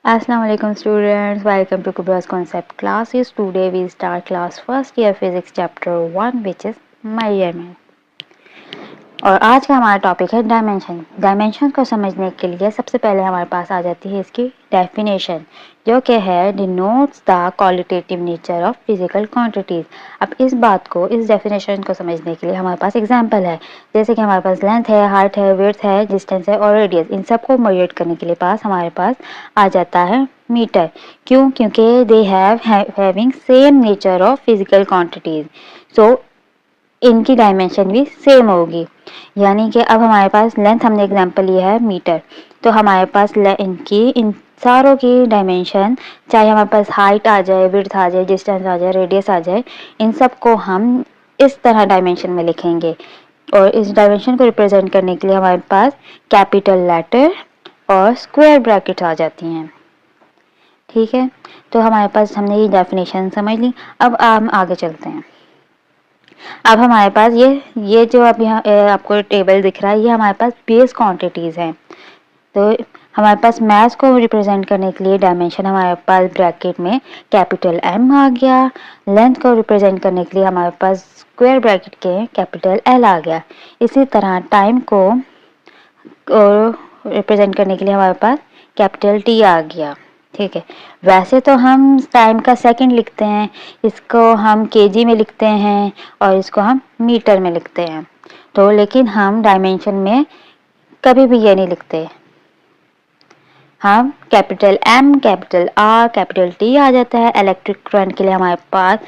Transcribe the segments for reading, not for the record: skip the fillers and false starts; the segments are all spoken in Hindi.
Assalamualaikum students, welcome to Kubra's concept classes. Today we start class first year physics chapter 1 which is measurement. और आज का हमारा टॉपिक है डायमेंशन। डायमेंशन को समझने के लिए सबसे पहले हमारे पास आ जाती है इसकी डेफिनेशन, जो कि है denotes the qualitative nature of physical quantities. अब इस बात को, इस डेफिनेशन को समझने के लिए हमारे पास एग्जांपल है, जैसे कि हमारे पास लेंथ है, हाइट है, विड्थ है, डिस्टेंस है और रेडियस। इन सबको मेजर करने के लिए हमारे पास आ जाता है मीटर। क्यों? क्योंकि they having same nature of physical quantities, so इनकी डायमेंशन भी सेम होगी। यानी कि अब हमारे पास लेंथ, हमने एग्जांपल लिया है मीटर, तो हमारे पास इनकी इन सारों की डायमेंशन, चाहे हमारे पास हाइट आ जाए, विड्थ आ जाए, डिस्टेंस आ जाए, रेडियस आ जाए, इन सब को हम इस तरह डायमेंशन में लिखेंगे। और इस डायमेंशन को रिप्रेजेंट करने के लिए हमारे पास कैपिटल लेटर और स्क्वायर ब्रैकेट आ जाती हैं। ठीक है, तो हमारे पास हमने ये डेफिनेशन समझ ली। अब हम आगे चलते हैं। अब हमारे पास ये जो अब यहाँ आपको टेबल दिख रहा है, ये हमारे पास बेस क्वांटिटीज हैं। तो हमारे पास मास को रिप्रेजेंट करने के लिए डायमेंशन हमारे पास ब्रैकेट में कैपिटल एम आ गया। लेंथ को रिप्रेजेंट करने के लिए हमारे पास स्क्वायर ब्रैकेट के कैपिटल एल आ गया। इसी तरह टाइम को रिप्रेजेंट करने के लिए हमारे पास कैपिटल टी आ गया। ठीक है, वैसे तो हम टाइम का सेकंड लिखते हैं, इसको हम केजी में लिखते हैं और इसको हम मीटर में लिखते हैं, तो लेकिन हम डायमेंशन में कभी भी ये नहीं लिखते। हम capital M, capital R, capital T आ जाता है। इलेक्ट्रिक करंट के लिए हमारे पास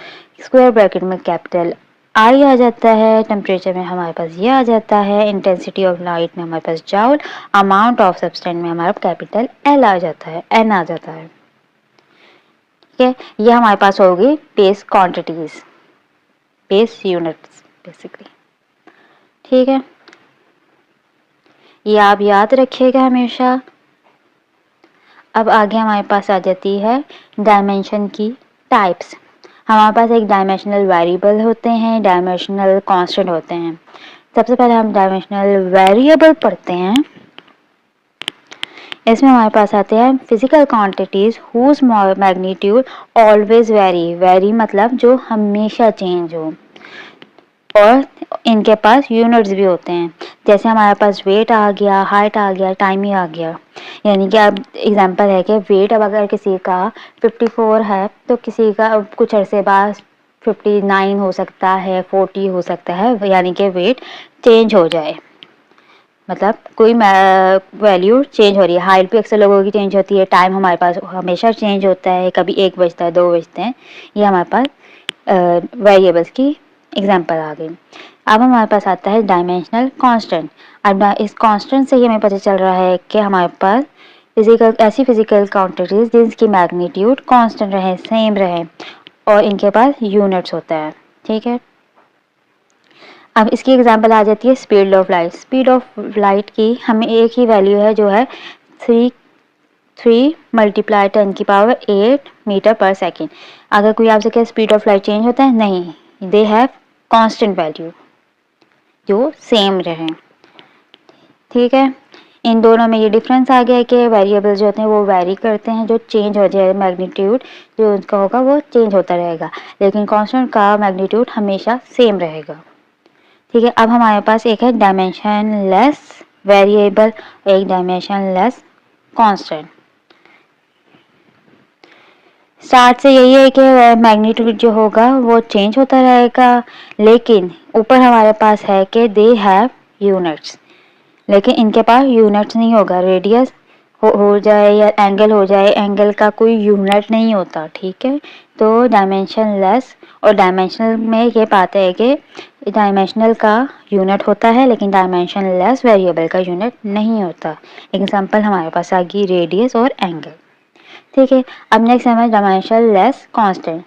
स्क्वायर ब्रैकेट में कैपिटल आई आ जाता है। टेम्परेचर में हमारे पास ये आ जाता है। इंटेंसिटी ऑफ लाइट में हमारे पास जूल। अमाउंट ऑफ सब्सटेंस में हमारा कैपिटल एल आ जाता है, एन आ जाता है। ठीक है, ये हमारे पास होगी base quantities, base units basically. ठीक है, ये आप याद रखिएगा हमेशा। अब आगे हमारे पास आ जाती है डायमेंशन की टाइप्स। हमारे पास एक डायमेंशनल वेरिएबल होते हैं, डायमेंशनल कांस्टेंट होते हैं। सबसे पहले हम डायमेंशनल वेरिएबल पढ़ते हैं। इसमें हमारे पास आते हैं physical quantities whose magnitude always vary. Vary मतलब जो हमेशा चेंज हो। और इनके पास यूनिट्स भी होते हैं, जैसे हमारे पास वेट आ गया, हाइट आ गया, टाइम ही आ गया। यानी कि अब एग्जांपल है कि वेट अब अगर किसी का 54 है तो किसी का कुछ अरसे बाद 59 हो सकता है, 40 हो सकता है, यानी कि वेट चेंज हो जाए। मतलब कोई वैल्यू चेंज हो रही है। हाइट भी अक्सर लोगों की चेंज होती है। टाइम हमारे पास हमेशा चेंज होता है, कभी 1 बजता है, 2 बजते हैं। ये हमारे पास वेरिएबल्स की एग्जांपल आ गई। अब हमारे पास आता है डायमेंशनल कांस्टेंट। अब इस कांस्टेंट से ही हमें पता चल रहा है कि हमारे पास ऐसी फिजिकल क्वांटिटीज जिनकी मैग्नीट्यूड कांस्टेंट रहे, सेम रहे और इनके पास यूनिट्स होता है। ठीक है, अब इसकी एग्जांपल आ जाती है speed of light. Speed of light की हमें एक ही वैल्यू है, जो है 3 मल्टीप्लाई 10⁸ मीटर पर सेकेंड। अगर कोई आपसे कहे स्पीड ऑफ लाइट चेंज होता है, नहीं, दे हैव कांस्टेंट वैल्यू जो सेम रहे। ठीक है, इन दोनों में ये डिफरेंस आ गया है कि वेरिएबल्स जो होते हैं वो वेरी करते हैं, जो चेंज हो जाए मैग्नीट्यूड जो उनका होगा वो चेंज होता रहेगा, लेकिन कांस्टेंट का मैग्नीट्यूड हमेशा सेम रहेगा। ठीक है, अब हमारे पास एक है डायमेंशन लेस वेरिएबल, एक डायमेंशन लेस कांस्टेंट। स्टार्ट से यही है कि मैग्नीट्यूड जो होगा वो चेंज होता रहेगा, लेकिन ऊपर हमारे पास है कि दे हैव यूनिट्स, लेकिन इनके पास यूनिट्स नहीं होगा। रेडियस हो जाए या एंगल हो जाए, एंगल का कोई यूनिट नहीं होता। ठीक है, तो डायमेंशन लेस और डायमेंशनल में ये बात है कि डायमेंशनल का यूनिट होता है, लेकिन डायमेंशन लेस वेरिएबल का यूनिट नहीं होता। एग्जांपल हमारे पास आ गई रेडियस और एंगल। ठीक है, अब नेक्स्ट है डायमेंशन लेस कांस्टेंट।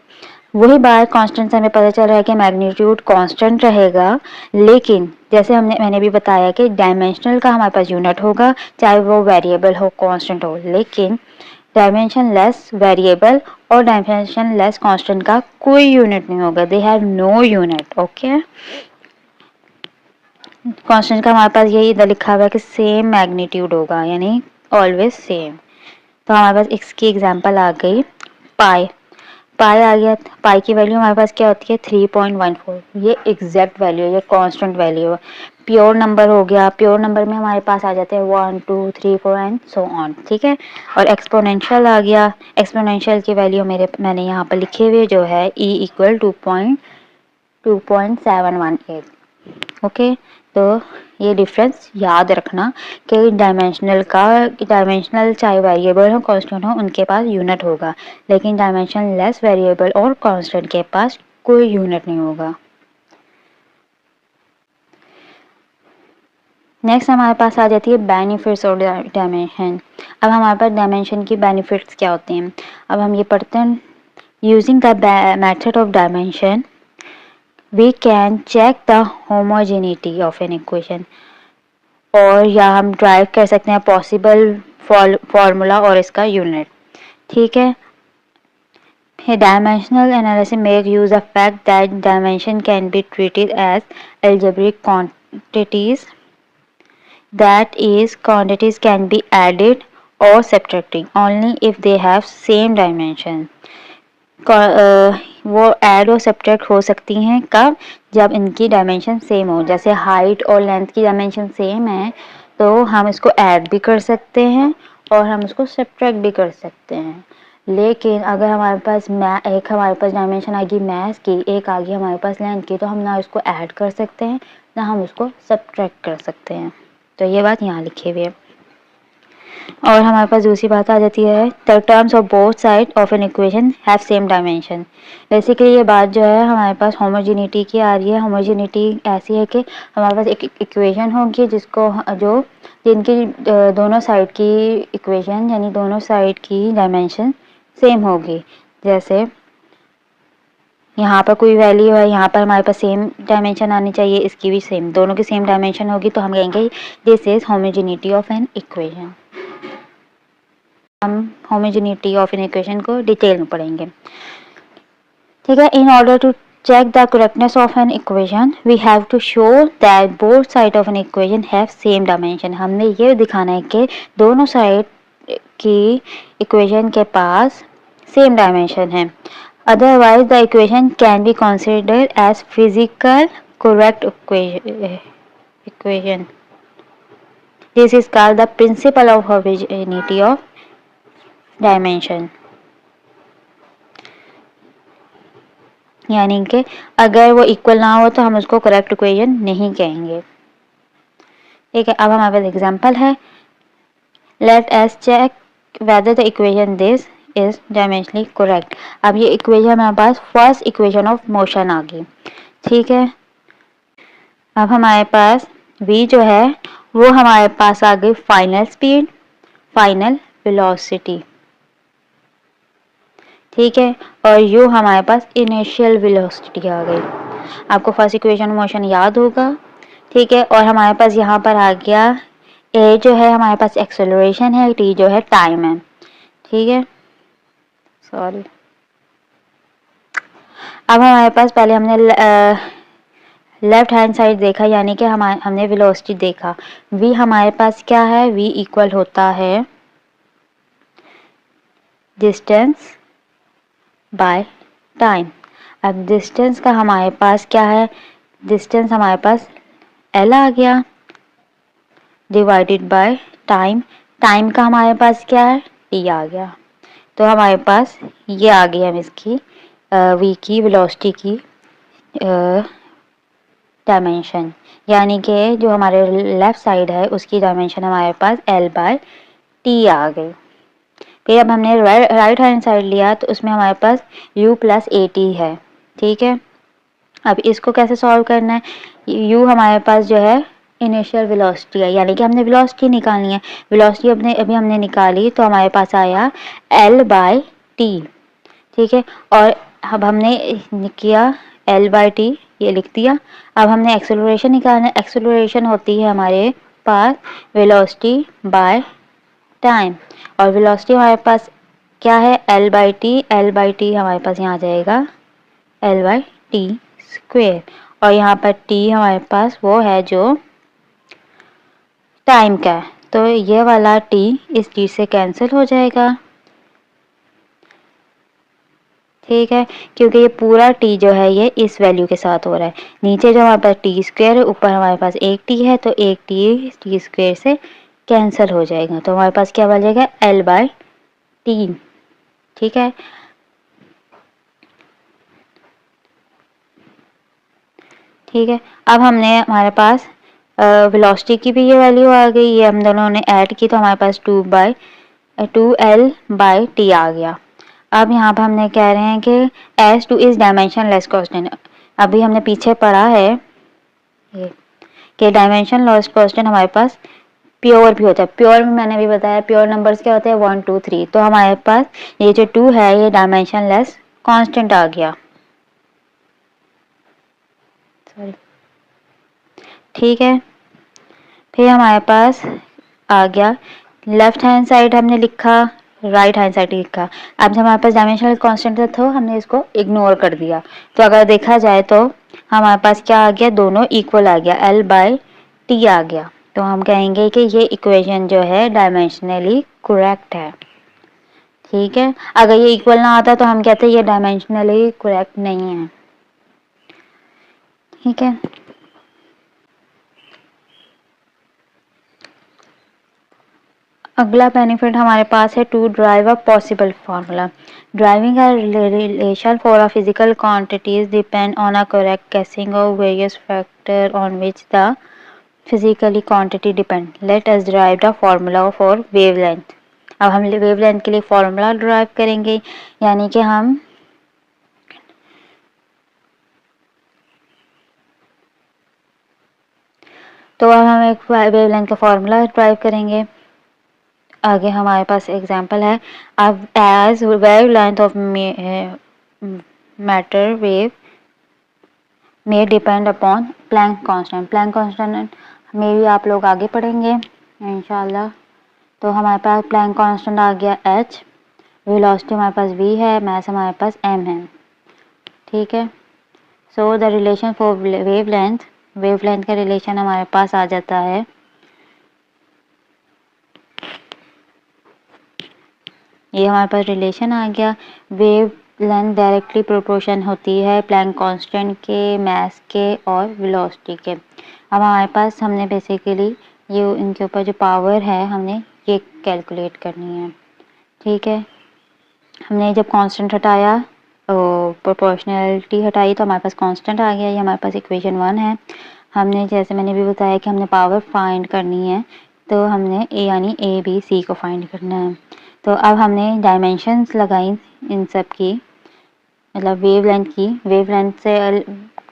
वही बात, कांस्टेंट से हमें पता चल रहा है कि मैग्नीट्यूड कांस्टेंट रहेगा, लेकिन जैसे मैंने भी बताया कि डायमेंशनल का हमारे पास यूनिट होगा, चाहे वो वेरिएबल हो, कांस्टेंट हो, लेकिन डायमेंशन लेस वेरिएबल और डायमेंशन लेस कांस्टेंट का कोई यूनिट नहीं होगा। They have no unit. Okay, constant का हमारे पास यही इधर लिखा हुआ है कि सेम मैग्नीट्यूड होगा, यानी ऑलवेज सेम। तो हमारे पास इसकी एग्जांपल आ गई पाई। पाई आ गया, पाई की वैल्यू हमारे पास क्या होती है 3.14। ये एग्जैक्ट वैल्यू है, ये कांस्टेंट वैल्यू है। प्योर नंबर हो गया, प्योर नंबर में हमारे पास आ जाते हैं 1 2 3 4 एंड सो ऑन, ठीक है। और एक्सपोनेंशियल आ गया, एक्सपोनेंशियल की वैल्यू मैंने यहाँ पर लिखे हुए जो है e इक्वल 2.718। ओके, तो ये डिफरेंस याद रखना कि डायमेंशनल चाहे वेरिएबल हो कांस्टेंट हो उनके पास यूनिट होगा, लेकिन डायमेंशन लेस वेरिएबल और कांस्टेंट के पास कोई यूनिट नहीं होगा। नेक्स्ट हमारे पास आ जाती है बेनिफिट्स ऑफ डायमेंशन। अब हमारे पास डायमेंशन की बेनिफिट्स क्या होते हैं, अब हम ये पढ़ते हैं। Using the method of dimension we can check the homogeneity of an equation, और या हम ड्राइव कर सकते हैं पॉसिबल फॉर्मूला और इसका यूनिट, ठीक है। Dimensional analysis make use of fact that dimension can be treated as algebraic quantities, that is, quantities can be added or subtracted only if they have same dimension. वो ऐड और सब्ट्रैक्ट हो सकती हैं कब, जब इनकी डायमेंशन सेम हो। जैसे हाइट और लेंथ की डायमेंशन सेम है तो हम इसको ऐड भी कर सकते हैं और हम इसको सब्ट्रैक्ट भी कर सकते हैं। लेकिन अगर हमारे पास हमारे पास डायमेंशन आएगी मैथ की, एक आ गई हमारे पास लेंथ की, तो हम ना इसको ऐड कर सकते हैं ना हम उसको सब्ट्रैक्ट कर सकते हैं। तो ये बात यहाँ लिखी हुई है। और हमारे पास दूसरी बात आ जाती है the terms of both side of an equation have same dimension. Basically ये बात जो है हमारे पास होमोजेनिटी की आ रही है। होमोजेनिटी ऐसी है कि हमारे पास एक इक्वेशन होगी जिनकी दोनों साइड की इक्वेशन यानी दोनों साइड की डायमेंशन सेम होगी। जैसे यहाँ पर कोई वैल्यू है, यहाँ पर हमारे पास सेम डायमेंशन आनी चाहिए, इसकी भी सेम, दोनों की सेम डायमेंशन होगी तो हम कहेंगे this is homogeneity of an equation. हम होमोजेनिटी ऑफ एन इक्वेशन को डिटेल में पढ़ेंगे, ठीक है। In order to check the correctness of an equation we have to show that both sides of an equation have same dimension। हमने ये दिखाना है कि दोनों साइड की इक्वेशन के पास सेम डायमेंशन है। Otherwise the equation can be considered as physical correct equation. This is called the principle of homogeneity of dimension. यानी कि अगर वो इक्वल ना हो तो हम उसको करेक्ट इक्वेशन नहीं कहेंगे, ठीक है। अब हमारे पास एग्जांपल है, let us check whether the equation this is dimensionally correct. अब ये इक्वेशन हमारे पास फर्स्ट इक्वेशन ऑफ मोशन आ गई, ठीक है। अब हमारे पास v जो है वो हमारे पास आ गई फाइनल स्पीड, फाइनल वेलोसिटी, ठीक है। और u हमारे पास इनिशियल वेलोसिटी आ गई। आपको फर्स्ट इक्वेशन मोशन याद होगा, ठीक है। और हमारे पास यहाँ पर आ गया a जो है हमारे पास एक्सेलरेशन है, t जो है टाइम है, ठीक है। सॉरी, अब हमारे पास पहले हमने लेफ्ट हैंड साइड देखा यानी कि हमने वेलोसिटी देखा। v हमारे पास क्या है, v इक्वल होता है डिस्टेंस बाय टाइम। अब डिस्टेंस का हमारे पास क्या है, डिस्टेंस हमारे पास l आ गया डिवाइडेड बाय टाइम। टाइम का हमारे पास क्या है, t आ गया। तो हमारे पास ये आ गई हम इसकी v की वेलोसिटी की डायमेंशन, यानी कि जो हमारे लेफ्ट साइड है उसकी डायमेंशन हमारे पास l बाय t आ गई। फिर अब हमने राइट हैंड साइड लिया तो उसमें हमारे पास u प्लस at है, ठीक है। अब इसको कैसे सॉल्व करना है, u हमारे पास जो है इनिशियल वेलोसिटी है, यानी कि हमने वेलोसिटी निकालनी है। वेलोसिटी अभी हमने निकाली तो हमारे पास आया l बाय t, ठीक है। और अब हमने किया l बाय t, ये लिख दिया। अब हमने एक्सेलरेशन निकालना है। एक्सेलरेशन होती है हमारे पास वेलोसिटी बाय टाइम, और वेलोसिटी हमारे पास क्या है l by T. l by T हमारे पास यहाँ आ जाएगा l बाई टी स्क्वेयर, और यहाँ पर t हमारे पास वो है जो टाइम का है, तो ये वाला t इस t से कैंसिल हो जाएगा, ठीक है, क्योंकि ये पूरा t जो है ये इस वैल्यू के साथ हो रहा है। नीचे जो हमारे पास टी स्क्वायर है, ऊपर हमारे पास एक t है, तो एक टी स्क्वायर से कैंसिल हो जाएगा, तो हमारे पास क्या बचेगा L/T, ठीक है। ठीक है, अब हमने हमारे पास वेलोसिटी की भी ये वैल्यू आ गई, ये हम दोनों ने ऐड की तो हमारे पास 2L/T आ गया। अब यहाँ पर हमने कह रहे हैं कि as 2 इज डायमेंशनलेस कांस्टेंट। अभी हमने पीछे पढ़ा है कि डायमेंशनलेस कांस्टेंट हमारे पास प्योर भी होता है। प्योर में मैंने भी बताया प्योर नंबर्स क्या होते हैं 1 2 3, तो हमारे पास ये जो 2 है ये डायमेंशनलेस कांस्टेंट आ गया, सॉरी, ठीक है। फिर हमारे पास आ गया लेफ्ट हैंड साइड हमने लिखा, राइट हैंड साइड लिखा। अब जब हमारे पास डायमेंशनल कांस्टेंट था तो हमने इसको इग्नोर कर दिया, तो अगर देखा जाए तो हमारे पास क्या आ गया, दोनों इक्वल आ गया, L/T आ गया, तो हम कहेंगे कि ये इक्वेशन जो है डायमेंशनली करेक्ट है, ठीक है। अगर ये इक्वल ना आता तो हम कहते हैं ये डायमेंशनली करेक्ट नहीं है, ठीक है। अगला बेनिफिट हमारे पास है to drive a possible formula. Driving a relation for a physical quantities depend on a correct guessing of various factor on which the physically quantity depend. Let us derive the formula for wavelength. अब हम वेवलेंथ के लिए फॉर्मूला ड्राइव करेंगे, यानी कि हम एक वेवलेंथ का फॉर्मूला ड्राइव करेंगे। आगे हमारे पास एग्जांपल है, अब as wavelength of matter wave में depend upon Planck constant. Planck constant में भी आप लोग आगे पढ़ेंगे इंशाल्लाह। तो हमारे पास प्लैंक कांस्टेंट आ गया h, वेलोसिटी हमारे पास v है, मास हमारे पास m है, ठीक है। So the relation for wavelength, wavelength का रिलेशन हमारे पास आ जाता है, ये हमारे पास रिलेशन आ गया, वेव लेंथ डायरेक्टली प्रोपोर्शन होती है प्लैंक कांस्टेंट के, मास के और वेलोसिटी के। अब हमारे पास हमने बेसिकली ये इनके ऊपर जो पावर है हमने ये कैलकुलेट करनी है, ठीक है। हमने जब कांस्टेंट हटाया, प्रोपोर्शनलिटी हटाई, तो हमारे पास कांस्टेंट आ गया, ये हमारे पास इक्वेशन 1 है। हमने जैसे मैंने भी बताया कि हमने पावर फाइंड करनी है, तो हमने ए यानी ए बी सी को फाइंड करना है। तो अब हमने डायमेंशंस लगाई इन सब की, मतलब वेवलेंथ की। वेवलेंथ से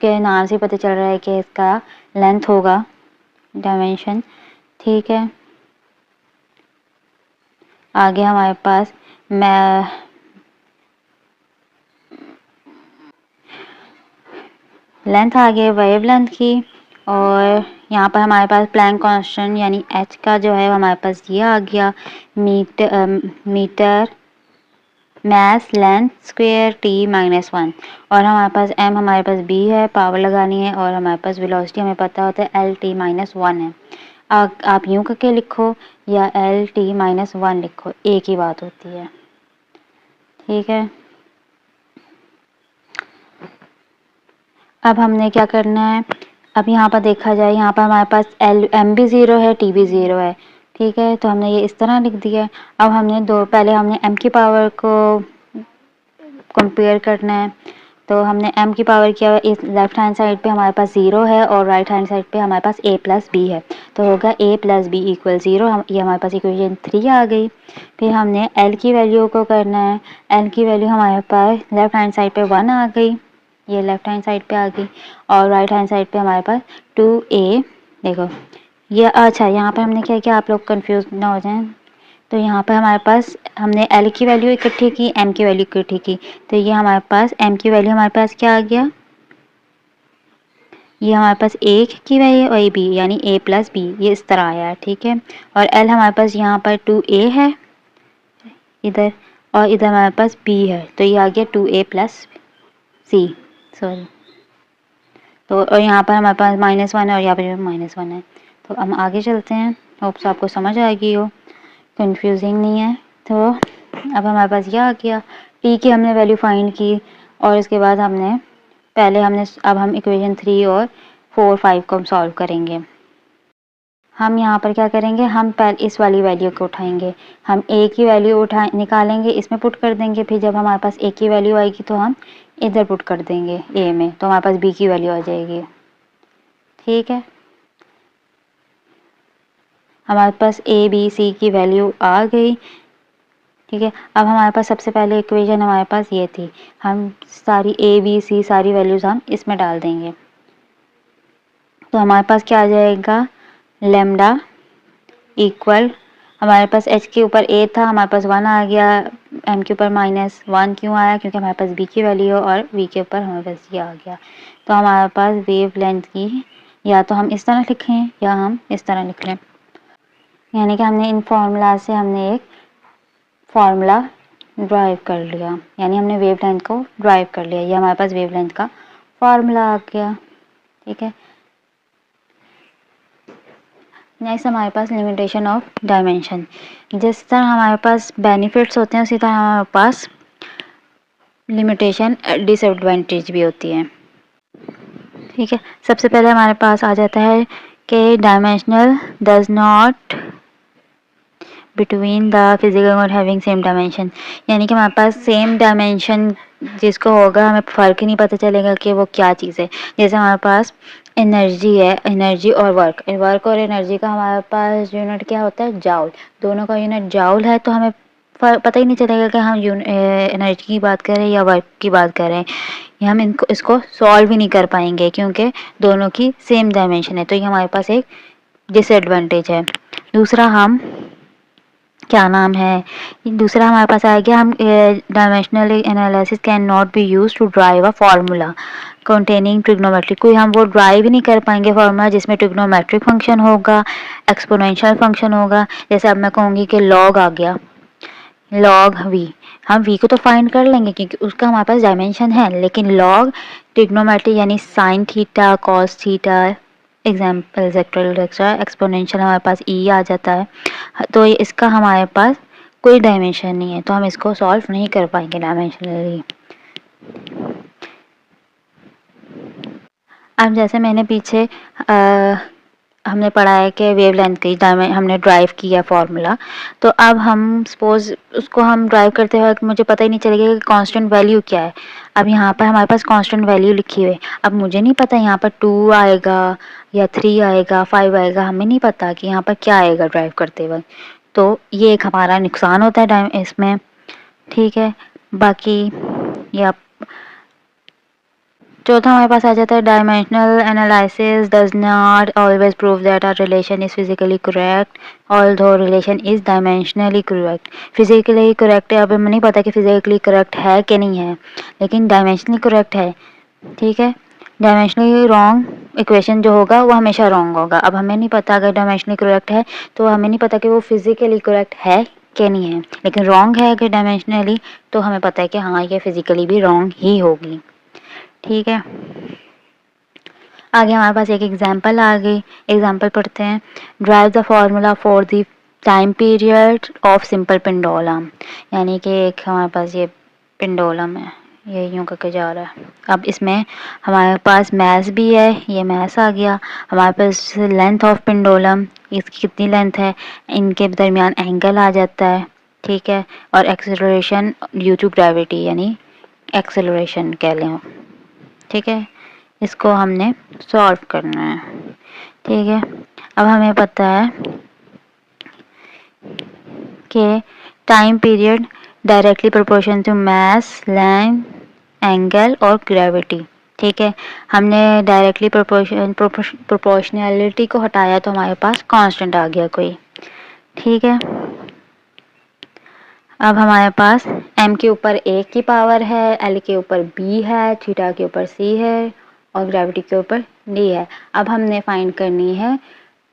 के नाम से पता चल रहा है कि इसका लेंथ होगा डायमेंशन, ठीक है। आगे हमारे पास लेंथ आ गई वेवलेंथ की, और यहाँ पर हमारे पास प्लैंक कांस्टेंट यानी h का जो है हमारे पास ये आ गया, metre mass length square t -1, और हमारे पास m हमारे पास b है, पावर लगानी है, और हमारे पास वेलोसिटी हमें पता होता है L/T -1 है। आप यूं करके लिखो या L/T -1 लिखो, एक ही बात होती है, ठीक है। अब हमने क्या करना है, अब यहाँ पर देखा जाए, यहाँ पर हमारे पास m भी 0 है, t भी 0 है, ठीक है। तो हमने ये इस तरह लिख दिया। अब हमने पहले हमने m की पावर को कंपेयर करना है, तो हमने m की पावर किया, इस लेफ्ट हैंड साइड पे हमारे पास 0 है और राइट हैंड साइड पे हमारे पास a + b है, तो होगा a + b = 0। ये हमारे पास इक्वेशन 3 आ गई। फिर हमने l की वैल्यू को करना है, l की वैल्यू हमारे पास लेफ्ट हैंड साइड पे 1 आ गई, ये लेफ्ट हैंड साइड पे आ गई, और राइट हैंड साइड पे हमारे पास 2a, देखो ये अच्छा, यहाँ पर हमने क्या किया, आप लोग कंफ्यूज ना हो जाएं, तो यहाँ पर हमारे पास हमने l की वैल्यू इकट्ठी की, m की वैल्यू इकट्ठी की, तो ये हमारे पास m की वैल्यू हमारे पास क्या आ गया, ये हमारे पास 1 की वैल्यू और b यानी a + b, ये इस तरह आया है, ठीक है। और l हमारे पास यहाँ पर 2a है इधर, और इधर हमारे पास b है, तो ये आ गया 2a + c, सॉरी। तो और यहाँ पर हमारे पास -1 है और यहाँ पर -1 है, तो हम आगे चलते हैं होप्स आपको समझ आ गई हो, कंफ्यूजिंग नहीं है। तो अब हमारे पास ये आ गया, टी की हमने वैल्यू फाइंड की और इसके बाद अब हम इक्वेशन 3 और 4 5 को हम सॉल्व करेंगे। हम यहाँ पर क्या करेंगे, हम पहले इस वाली वैल्यू को उठाएंगे, हम ए की वैल्यू निकालेंगे, इसमें पुट कर देंगे, फिर जब हमारे पास ए की वैल्यू आएगी तो हम इधर पुट कर देंगे ए में, तो हमारे पास बी की वैल्यू आ जाएगी। ठीक है, हमारे पास ए बी सी की वैल्यू आ गई। ठीक है, अब हमारे पास सबसे पहले इक्वेशन हमारे पास ये थी, हम सारी ए बी सी सारी वैल्यूज हम इसमें डाल देंगे, तो हमारे पास क्या आ जाएगा, लेमडा इक्वल, हमारे पास h के ऊपर a था, हमारे पास 1 आ गया, m के ऊपर -1 क्यों आया, क्योंकि हमारे पास b की वैल्यू और v के ऊपर हमारे पास ये आ गया। तो हमारे पास वेव लेंथ की या तो हम इस तरह लिखें या हम इस तरह लिख लें, यानी कि हमने इन फार्मूला से हमने एक फार्मूला ड्राइव कर लिया, यानी हमने वेव लेंथ को ड्राइव कर लिया, ये हमारे पास वेव लेंथ का फार्मूला आ गया। ठीक है, नेक्स्ट हमारे पास लिमिटेशन ऑफ डायमेंशन, जिस तरह हमारे पास बेनिफिट्स होते हैं उसी तरह हमारे पास लिमिटेशन डिसएडवांटेज भी होती है। ठीक है, सबसे पहले हमारे पास आ जाता है कि dimensional does not between the physical और हैविंग सेम डायमेंशन, यानी कि हमारे पास सेम डायमेंशन जिसको होगा हमें फ़र्क ही नहीं पता चलेगा कि वो क्या चीज़ है। जैसे हमारे पास एनर्जी है, एनर्जी और वर्क और एनर्जी का हमारे पास यूनिट क्या होता है, जाउल, दोनों का यूनिट जाउल है, तो हमें पता ही नहीं चलेगा कि हम एनर्जी की बात करें या वर्क की बात करें, या हम इसको सॉल्व ही नहीं कर पाएंगे क्योंकि दोनों की सेम डायमेंशन है, तो ये हमारे पास एक डिसएडवांटेज है। दूसरा हम क्या नाम है, दूसरा हमारे पास आ गया, हम dimensional analysis can not be use to drive a formula containing trigonometric, कोई हम वो ड्राइव ही नहीं कर पाएंगे फार्मूला जिसमें ट्रिग्नोमेट्रिक फंक्शन होगा, एक्सपोनेंशियल फंक्शन होगा। जैसे अब मैं कहूँगी कि लॉग आ गया, लॉग वी, हम वी को तो फाइंड कर लेंगे क्योंकि उसका हमारे पास डायमेंशन है, लेकिन लॉग ट्रिग्नोमेट्री यानी sine theta cos theta example exponential हमारे पास ई आ जाता है, तो इसका हमारे पास कोई डायमेंशन नहीं है, तो हम इसको सॉल्व नहीं कर पाएंगे डायमेंशनली। अब जैसे मैंने पीछे हमने पढ़ा है कि वेवलेंथ की हमने ड्राइव किया फार्मूला, तो अब हम सपोज उसको हम ड्राइव करते हुए मुझे पता ही नहीं चलेगा कि कांस्टेंट वैल्यू क्या है। अब यहाँ पर हमारे पास कांस्टेंट वैल्यू लिखी हुई है, अब मुझे नहीं पता यहाँ पर 2 आएगा या 3 आएगा 5 आएगा, हमें नहीं पता कि यहाँ पर क्या आएगा ड्राइव करते वक्त, तो ये एक हमारा नुकसान होता है इसमें। ठीक है, बाकी ये चौथा हमारे पास आ जाता है, dimensional analysis does not always prove that our relation is physically correct although relation is dimensionally correct. Physically correct है, अब हमें नहीं पता कि फिजिकली करेक्ट है कि नहीं है, लेकिन डायमेंशनली करेक्ट है। ठीक है, डायमेंशनली रॉन्ग इक्वेशन जो होगा वो हमेशा रॉन्ग होगा। अब हमें नहीं पता अगर डायमेंशनली करेक्ट है तो हमें नहीं पता कि वो फिजिकली करेक्ट है कि नहीं है, लेकिन रॉन्ग है अगर डायमेंशनली तो हमें पता है कि हाँ ये फिजिकली भी रॉन्ग ही होगी। ठीक है, आगे हमारे पास एक एग्जांपल आ गई, एग्जांपल पढ़ते हैं। Drive the formula for the time period of simple pendulum, यानी कि एक हमारे पास ये पेंडुलम है, ये यूँ करके जा रहा है। अब इसमें हमारे पास मैस भी है, ये मैस आ गया, हमारे पास लेंथ ऑफ पेंडुलम, इसकी कितनी लेंथ है, इनके दरमियान एंगल आ जाता है। ठीक है, और एक्सेलरेशन ड्यू टू ग्रेविटी यानी एक्सेलरेशन कह लें। ठीक है, इसको हमने सॉल्व करना है। ठीक है, अब हमें पता है कि time period directly proportion to mass length angle और ग्रेविटी। ठीक है, हमने डायरेक्टली प्रोपोर्शनैलिटी को हटाया तो हमारे पास कांस्टेंट आ गया कोई। ठीक है, अब हमारे पास m के ऊपर a की पावर है, l के ऊपर b है, थीटा के ऊपर c है और ग्रेविटी के ऊपर d है। अब हमने फाइंड करनी है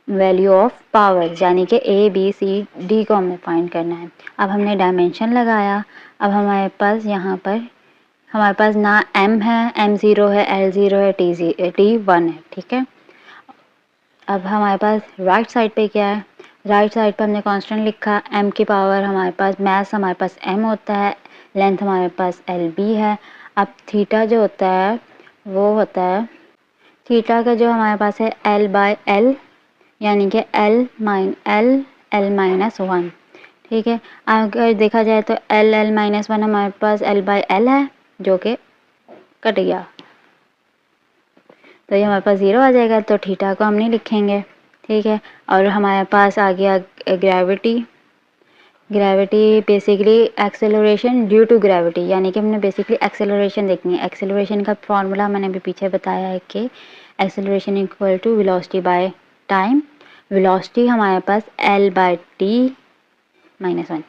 वैल्यू ऑफ पावर, यानी कि a b c d को हमने फाइंड करना है। अब हमने डायमेंशन लगाया, अब हमारे पास यहाँ पर हमारे पास ना m है, m0 है, l0 है, t1 है। ठीक है, अब हमारे पास राइट साइड पे क्या है, राइट साइड पर हमने कांस्टेंट लिखा, m की पावर हमारे पास मैथ हमारे पास m होता है, लेंथ हमारे पास LB है। अब थीटा जो होता है वो होता है, थीटा का जो हमारे पास है L/L, यानी कि L -1, ठीक है। अगर देखा जाए तो L -1 हमारे पास L/L है, जो कि कट गया, तो ये हमारे पास 0 आ जाएगा, तो थीटा को हम नहीं लिखेंगे, ठीक है। और हमारे पास आ गया gravity. Gravity basically acceleration due to gravity, यानी कि हमने बेसिकली एक्सेलरेशन देखनी है। एक्सेलरेशन का फॉर्मूला मैंने अभी पीछे बताया है कि acceleration equal to velocity by time. Velocity हमारे पास L/t-1,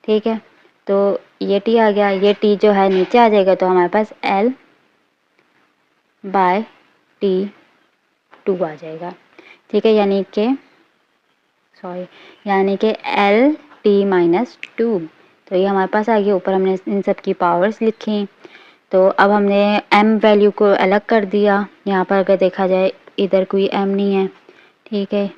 ठीक है। तो ये t आ गया, ये t जो है नीचे आ जाएगा, तो हमारे पास L/t2 आ जाएगा, ठीक है। यानी कि L/t-2, तो ये हमारे पास आ गया। ऊपर हमने इन सब की पावर्स लिखी। तो अब हमने m वैल्यू को अलग कर दिया। यहाँ पर अगर देखा जाए इधर कोई m नहीं है, ठीक है,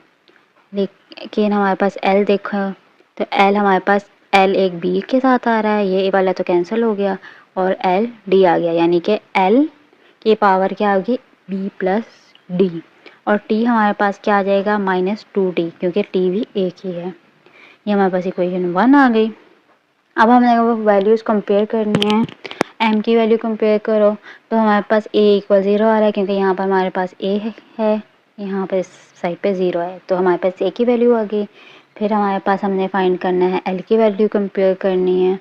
लेकिन हमारे पास l देखो, तो l हमारे पास l एक b के साथ आ रहा है, ये वाला तो कैंसिल हो गया और l d आ गया, यानी कि l की पावर क्या होगी b+d, और t हमारे पास क्या आ जाएगा -2t, क्योंकि t भी एक ही है। ये हमारे पास इक्वेशन 1 आ गई। अब हमने वो वैल्यूज़ कंपेयर करनी है। m की वैल्यू कंपेयर करो तो हमारे पास a = 0 आ रहा है, क्योंकि यहाँ पर हमारे पास a है, यहाँ पर इस साइड पे 0 है, तो हमारे पास a की वैल्यू आ गई। फिर हमारे पास हमने फाइंड करना है l की वैल्यू कंपेयर करनी है,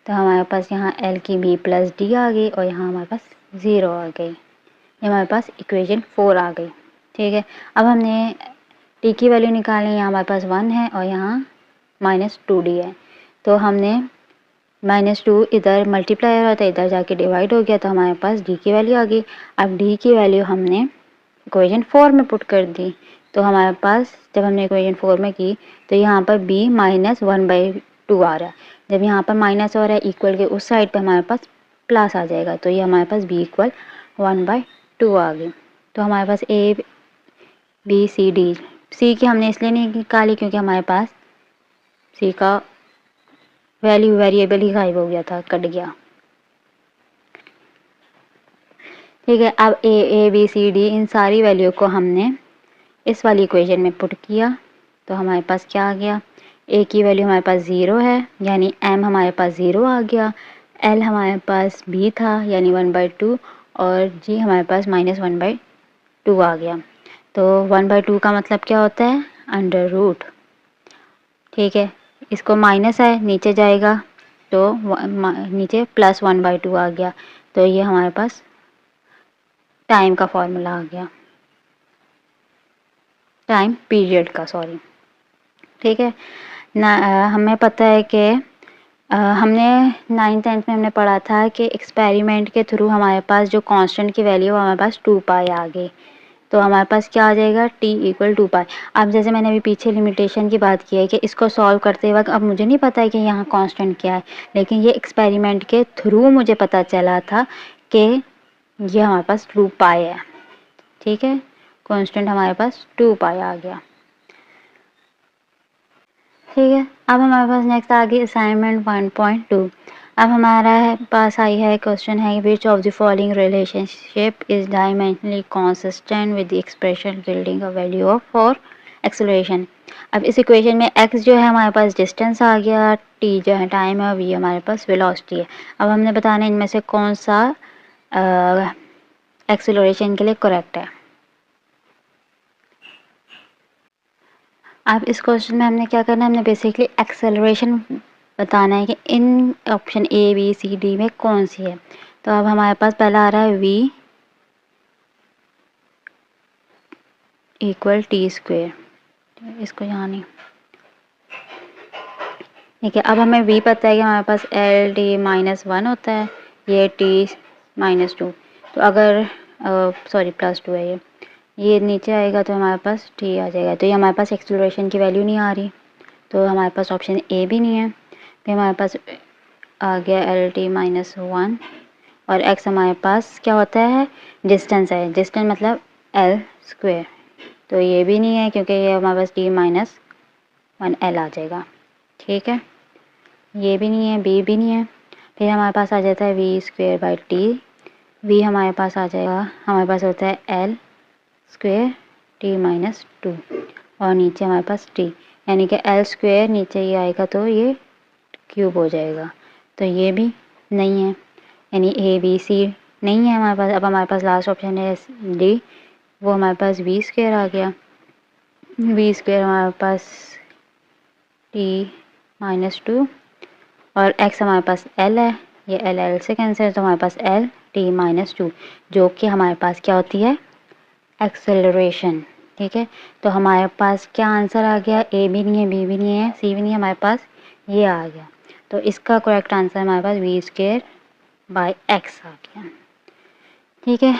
तो हमारे पास यहाँ l की b+d आ गई और यहाँ हमारे पास 0 आ गई। ये हमारे पास इक्वेशन 4 आ गई, ठीक है। अब हमने t की वैल्यू निकालनी है, यहाँ हमारे पास 1 है और यहाँ -2d है, तो हमने -2 इधर मल्टीप्लाई हो रहा था, इधर जाके डिवाइड हो गया, तो हमारे पास d की वैल्यू आ गई। अब d की वैल्यू हमने इक्वेशन 4 में पुट कर दी, तो हमारे पास जब हमने इक्वेशन 4 में की तो यहाँ पर b -1/2 आ रहा है। जब यहाँ पर माइनस हो रहा है इक्वल के उस साइड पे हमारे पास प्लस आ जाएगा, तो ये हमारे पास b = 1/2 आ गई। तो हमारे पास a b c d, c की हमने इसलिए नहीं निकाली क्योंकि हमारे पास c का वैल्यू वेरिएबल ही गायब हो गया था, कट गया, ठीक है। अब a b c d इन सारी वैल्यू को हमने इस वाली इक्वेशन में पुट किया, तो हमारे पास क्या आ गया, a की वैल्यू हमारे पास 0 है, यानी m हमारे पास 0 आ गया, l हमारे पास b था यानी 1/2, और g हमारे पास -1/2 आ गया। तो 1/2 का मतलब क्या होता है, √, ठीक है। इसको माइनस है, नीचे जाएगा तो नीचे +1/2 आ गया, तो ये हमारे पास टाइम का फॉर्मूला आ गया, टाइम पीरियड का, सॉरी, ठीक है ना। हमें पता है कि हमने 9th-10th में हमने पढ़ा था कि एक्सपेरिमेंट के थ्रू हमारे पास जो कांस्टेंट की वैल्यू हमारे पास 2π आ गई, तो हमारे पास क्या आ जाएगा t = 2π। अब जैसे मैंने अभी पीछे लिमिटेशन की बात की है कि इसको सॉल्व करते वक्त अब मुझे नहीं पता है कि यहाँ कांस्टेंट क्या है, लेकिन ये एक्सपेरिमेंट के थ्रू मुझे पता चला था कि ये हमारे पास 2π है, ठीक है। कांस्टेंट हमारे पास 2π आ गया, ठीक है। अब हमारे पास नेक्स्ट आ गई असाइनमेंट 1.2। अब हमारा पास आई है क्वेश्चन है, which of the following relationship is dimensionally consistent with the expression building a value of for acceleration. अब इस इक्वेशन में x जो है हमारे पास डिस्टेंस आ गया, t जो है टाइम है, और v हमारे पास वेलोसिटी है। अब हमने बताना है इनमें से कौन सा एक्सेलरेशन के लिए करेक्ट है। अब इस क्वेश्चन में हमने क्या करना है, हमने बेसिकली एक्सेलरेशन बताना है कि इन option A B C D में कौन सी है। तो अब हमारे पास पहला आ रहा है v = t², इसको यहाँ नहीं, ठीक है। अब हमें v पता है कि हमारे पास L/t-1 होता है, ये t-2, तो अगर सॉरी +2 है, ये नीचे आएगा तो हमारे पास t आ जाएगा, तो ये हमारे पास एक्सेलरेशन की वैल्यू नहीं आ रही, तो हमारे पास ऑप्शन A भी नहीं है। फिर हमारे पास आ गया L/t-1, और x हमारे पास क्या होता है, डिस्टेंस है, डिस्टेंस मतलब L², तो ये भी नहीं है क्योंकि ये हमारे पास t-2 1L आ जाएगा। ठीक है, ये भी नहीं है, बी भी नहीं है। फिर हमारे पास आ जाता है v² / t। v हमारे पास आ जाएगा, हमारे पास होता है L² t - 2 और नीचे हमारे पास t, यानी कि L² नीचे ये आएगा तो ये क्यूब हो जाएगा। तो ये भी नहीं है, यानी A B C नहीं है हमारे पास। अब हमारे पास लास्ट ऑप्शन है D, वो हमारे पास v² आ गया। v² हमारे पास t - 2 और x हमारे पास L है, ये L से कैंसिल, तो हमारे पास L t - 2 जो कि हमारे पास क्या होती है, एक्सेलरेशन। ठीक है, तो हमारे पास क्या आंसर आ गया, A भी नहीं है, B भी नहीं है, C भी नहीं है, हमारे पास ये आ गया। तो इसका करेक्ट आंसर हमारे पास v² / x आ गया। ठीक है,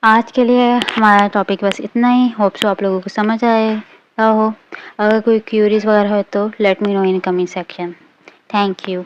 आज के लिए हमारा टॉपिक बस इतना ही। होप सो आप लोगों को समझ आया हो। अगर कोई क्यूरीज वगैरह हो तो let me know in comment section. Thank you.